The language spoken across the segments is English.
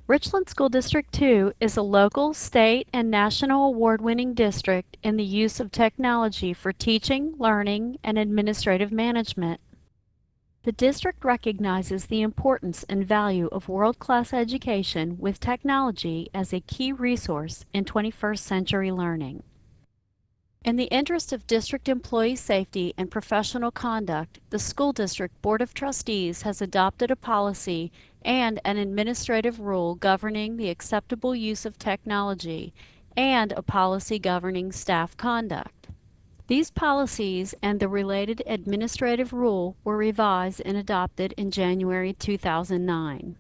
Richland School District 2 is a local, state, and national award-winning district in the use of technology for teaching, learning, and administrative management. The district recognizes the importance and value of world-class education with technology as a key resource in 21st century learning. In the interest of district employee safety and professional conduct, the School District Board of Trustees has adopted a policy and an administrative rule governing the acceptable use of technology and a policy governing staff conduct. These policies and the related administrative rule were revised and adopted in January 2009.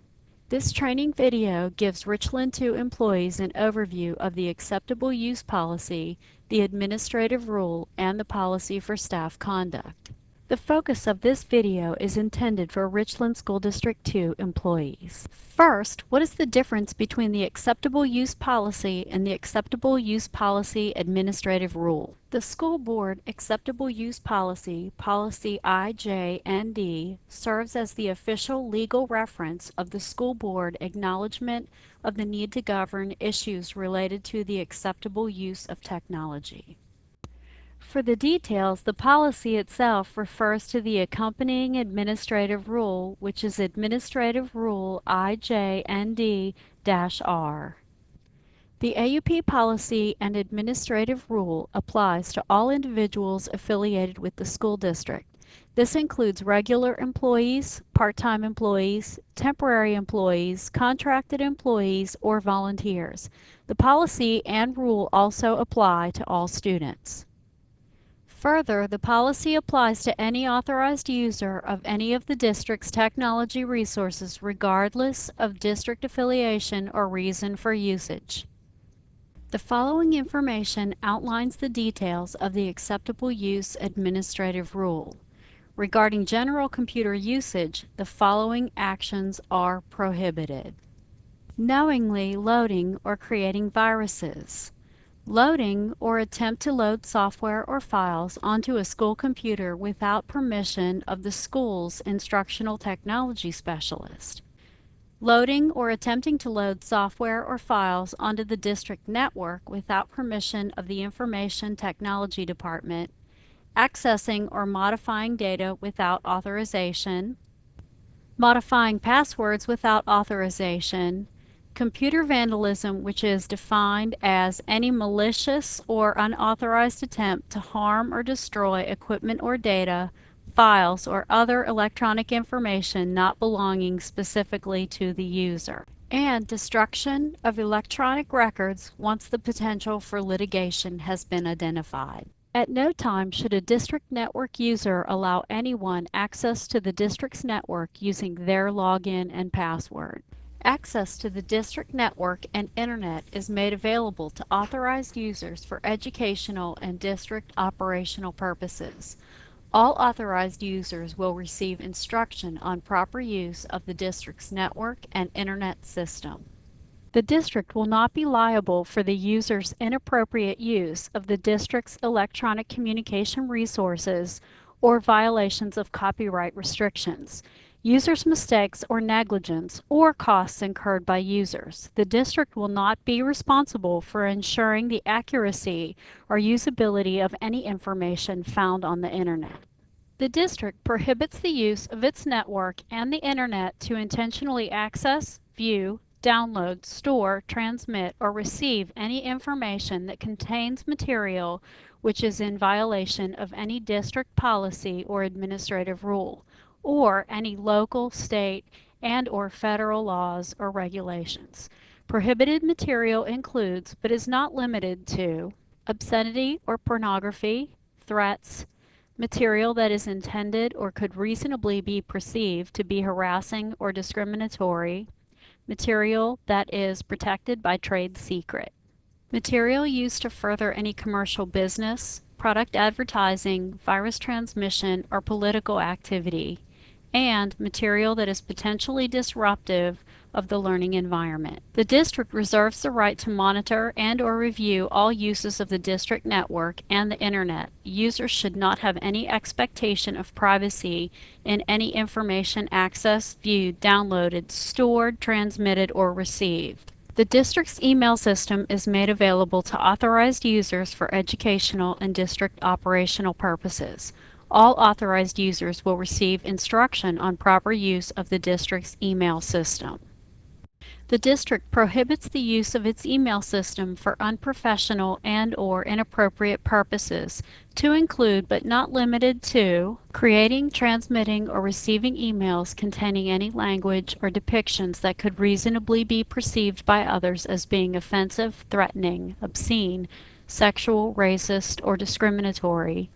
This training video gives Richland 2 employees an overview of the acceptable use policy, the administrative rule, and the policy for staff conduct. The focus of this video is intended for Richland School District 2 employees. First, what is the difference between the acceptable use policy and the acceptable use policy administrative rule? The School Board Acceptable Use Policy, Policy IJND, serves as the official legal reference of the school board acknowledgement of the need to govern issues related to the acceptable use of technology. For the details, the policy itself refers to the accompanying administrative rule, which is Administrative Rule IJND-R. The AUP policy and administrative rule applies to all individuals affiliated with the school district. This includes regular employees, part-time employees, temporary employees, contracted employees, or volunteers. The policy and rule also apply to all students. Further, the policy applies to any authorized user of any of the district's technology resources regardless of district affiliation or reason for usage. The following information outlines the details of the acceptable use administrative rule. Regarding general computer usage, the following actions are prohibited. Knowingly loading or creating viruses. Loading or attempt to load software or files onto a school computer without permission of the school's instructional technology specialist. Loading or attempting to load software or files onto the district network without permission of the Information Technology Department. Accessing or modifying data without authorization. Modifying passwords without authorization. Computer vandalism, which is defined as any malicious or unauthorized attempt to harm or destroy equipment or data, files, or other electronic information not belonging specifically to the user. And destruction of electronic records once the potential for litigation has been identified. At no time should a district network user allow anyone access to the district's network using their login and password. Access to the district network and internet is made available to authorized users for educational and district operational purposes. All authorized users will receive instruction on proper use of the district's network and internet system. The district will not be liable for the user's inappropriate use of the district's electronic communication resources or violations of copyright restrictions. Users' mistakes or negligence, or costs incurred by users. The district will not be responsible for ensuring the accuracy or usability of any information found on the internet. The district prohibits the use of its network and the internet to intentionally access, view, download, store, transmit, or receive any information that contains material which is in violation of any district policy or administrative rule, or any local, state, and/or federal laws or regulations. Prohibited material includes, but is not limited to, obscenity or pornography, threats, material that is intended or could reasonably be perceived to be harassing or discriminatory, material that is protected by trade secret. Material used to further any commercial business, product advertising, virus transmission, or political activity, and material that is potentially disruptive of the learning environment. The district reserves the right to monitor and/or review all uses of the district network and the Internet. Users should not have any expectation of privacy in any information accessed, viewed, downloaded, stored, transmitted, or received. The district's email system is made available to authorized users for educational and district operational purposes. All authorized users will receive instruction on proper use of the district's email system. The district prohibits the use of its email system for unprofessional and/or inappropriate purposes, to include but not limited to creating, transmitting, or receiving emails containing any language or depictions that could reasonably be perceived by others as being offensive, threatening, obscene, sexual, racist, or discriminatory.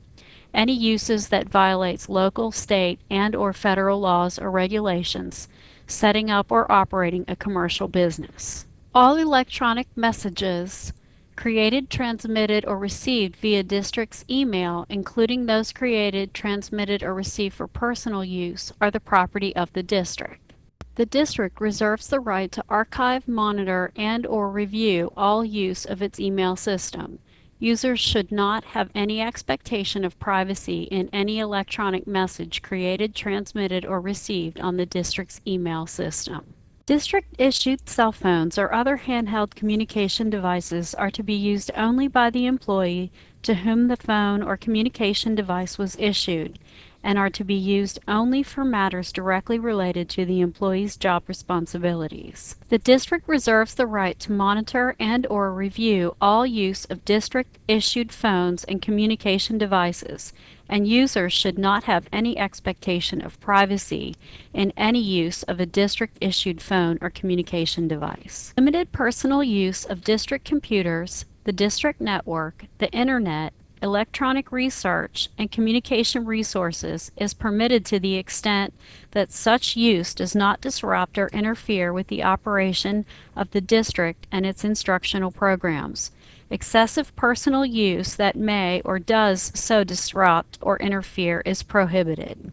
Any uses that violates local, state, and/or federal laws or regulations, setting up or operating a commercial business. All electronic messages created, transmitted, or received via district's email, including those created, transmitted, or received for personal use, are the property of the district. The district reserves the right to archive, monitor, and/or review all use of its email system. Users should not have any expectation of privacy in any electronic message created, transmitted, or received on the district's email system. District-issued cell phones or other handheld communication devices are to be used only by the employee to whom the phone or communication device was issued, and are to be used only for matters directly related to the employee's job responsibilities. The district reserves the right to monitor and/or review all use of district-issued phones and communication devices, and users should not have any expectation of privacy in any use of a district-issued phone or communication device. Limited personal use of district computers, the district network, the Internet, electronic research, and communication resources is permitted to the extent that such use does not disrupt or interfere with the operation of the district and its instructional programs. Excessive personal use that may or does so disrupt or interfere is prohibited.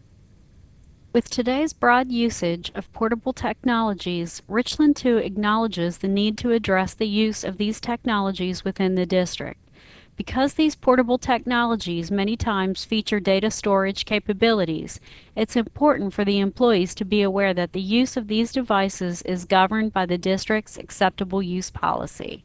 With today's broad usage of portable technologies, Richland 2 acknowledges the need to address the use of these technologies within the district. Because these portable technologies many times feature data storage capabilities, it's important for the employees to be aware that the use of these devices is governed by the district's acceptable use policy.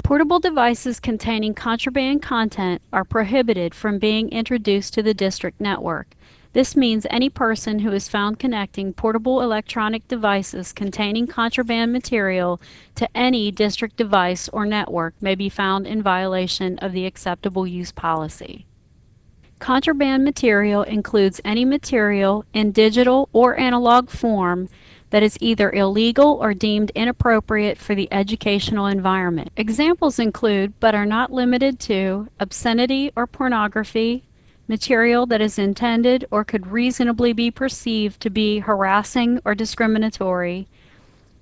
Portable devices containing contraband content are prohibited from being introduced to the district network. This means any person who is found connecting portable electronic devices containing contraband material to any district device or network may be found in violation of the acceptable use policy. Contraband material includes any material in digital or analog form that is either illegal or deemed inappropriate for the educational environment. Examples include, but are not limited to, obscenity or pornography, material that is intended or could reasonably be perceived to be harassing or discriminatory,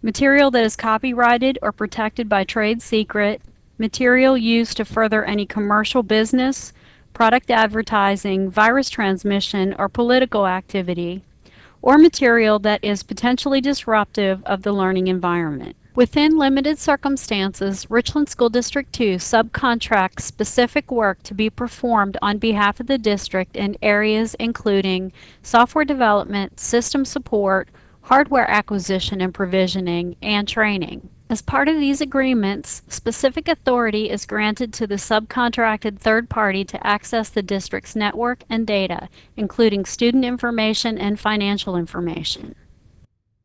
material that is copyrighted or protected by trade secret, material used to further any commercial business, product advertising, virus transmission, or political activity, or material that is potentially disruptive of the learning environment. Within limited circumstances, Richland School District 2 subcontracts specific work to be performed on behalf of the district in areas including software development, system support, hardware acquisition and provisioning, and training. As part of these agreements, specific authority is granted to the subcontracted third party to access the district's network and data, including student information and financial information.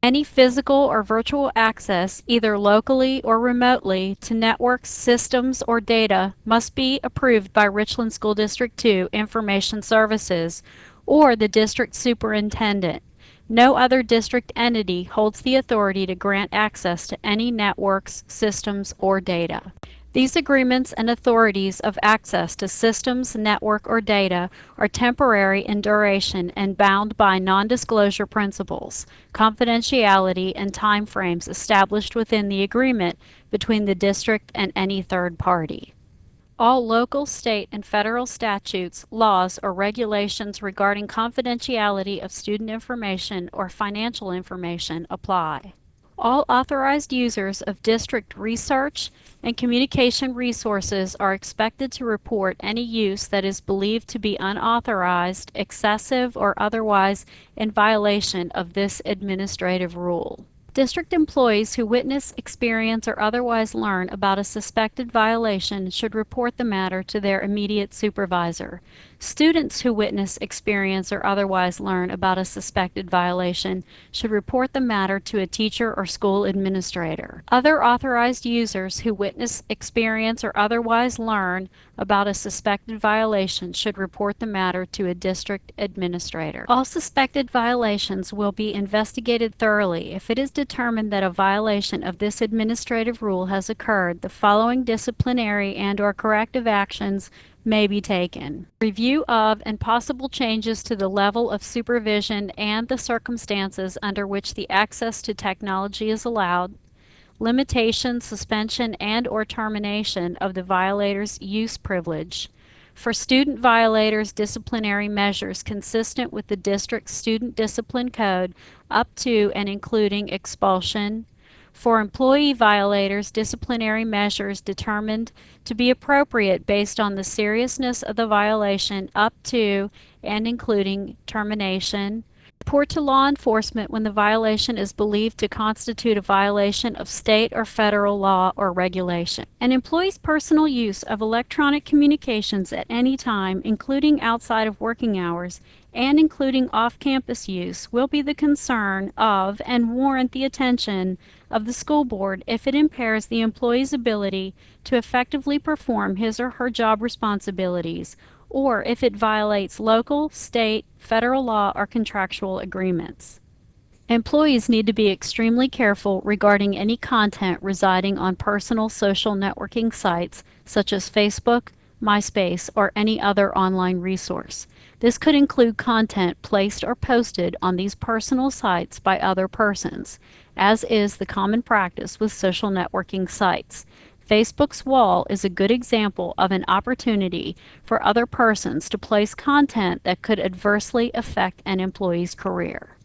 Any physical or virtual access, either locally or remotely, to networks, systems, or data must be approved by Richland School District 2 Information Services or the district superintendent. No other district entity holds the authority to grant access to any networks, systems, or data. These agreements and authorities of access to systems, network, or data are temporary in duration and bound by non-disclosure principles, confidentiality, and timeframes established within the agreement between the district and any third party. All local, state, and federal statutes, laws, or regulations regarding confidentiality of student information or financial information apply. All authorized users of district research and communication resources are expected to report any use that is believed to be unauthorized, excessive, or otherwise in violation of this administrative rule. District employees who witness, experience, or otherwise learn about a suspected violation should report the matter to their immediate supervisor. Students who witness, experience, or otherwise learn about a suspected violation should report the matter to a teacher or school administrator. Other authorized users who witness, experience, or otherwise learn about a suspected violation should report the matter to a district administrator. All suspected violations will be investigated thoroughly. If it is determined that a violation of this administrative rule has occurred, the following disciplinary and/or corrective actions may be taken. Review of and possible changes to the level of supervision and the circumstances under which the access to technology is allowed. Limitation, suspension, and/or termination of the violator's use privilege. For student violators, disciplinary measures consistent with the district's student discipline code up to and including expulsion. For employee violators, disciplinary measures determined to be appropriate based on the seriousness of the violation up to and including termination. Report to law enforcement when the violation is believed to constitute a violation of state or federal law or regulation. An employee's personal use of electronic communications at any time, including outside of working hours, and including off-campus use, will be the concern of and warrant the attention of the school board if it impairs the employee's ability to effectively perform his or her job responsibilities, or if it violates local, state, federal law, or contractual agreements. Employees need to be extremely careful regarding any content residing on personal social networking sites such as Facebook, MySpace, or any other online resource. This could include content placed or posted on these personal sites by other persons, as is the common practice with social networking sites. Facebook's wall is a good example of an opportunity for other persons to place content that could adversely affect an employee's career.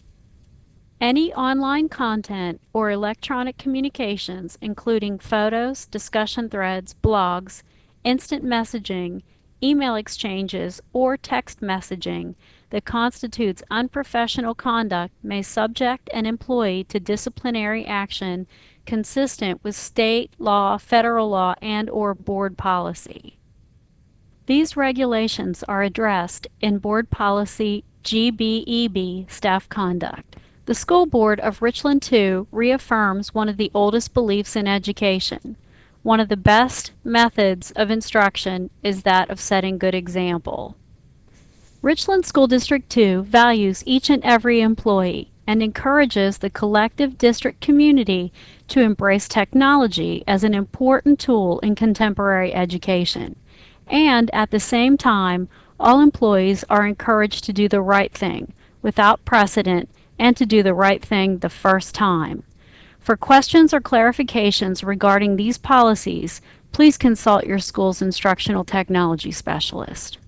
Any online content or electronic communications, including photos, discussion threads, blogs, instant messaging, email exchanges, or text messaging that constitutes unprofessional conduct may subject an employee to disciplinary action consistent with state law, federal law, and/or board policy. These regulations are addressed in Board Policy GBEB, Staff Conduct. The School Board of Richland II reaffirms one of the oldest beliefs in education. One of the best methods of instruction is that of setting good example. Richland School District 2 values each and every employee and encourages the collective district community to embrace technology as an important tool in contemporary education. And at the same time, all employees are encouraged to do the right thing without precedent and to do the right thing the first time. For questions or clarifications regarding these policies, please consult your school's instructional technology specialist.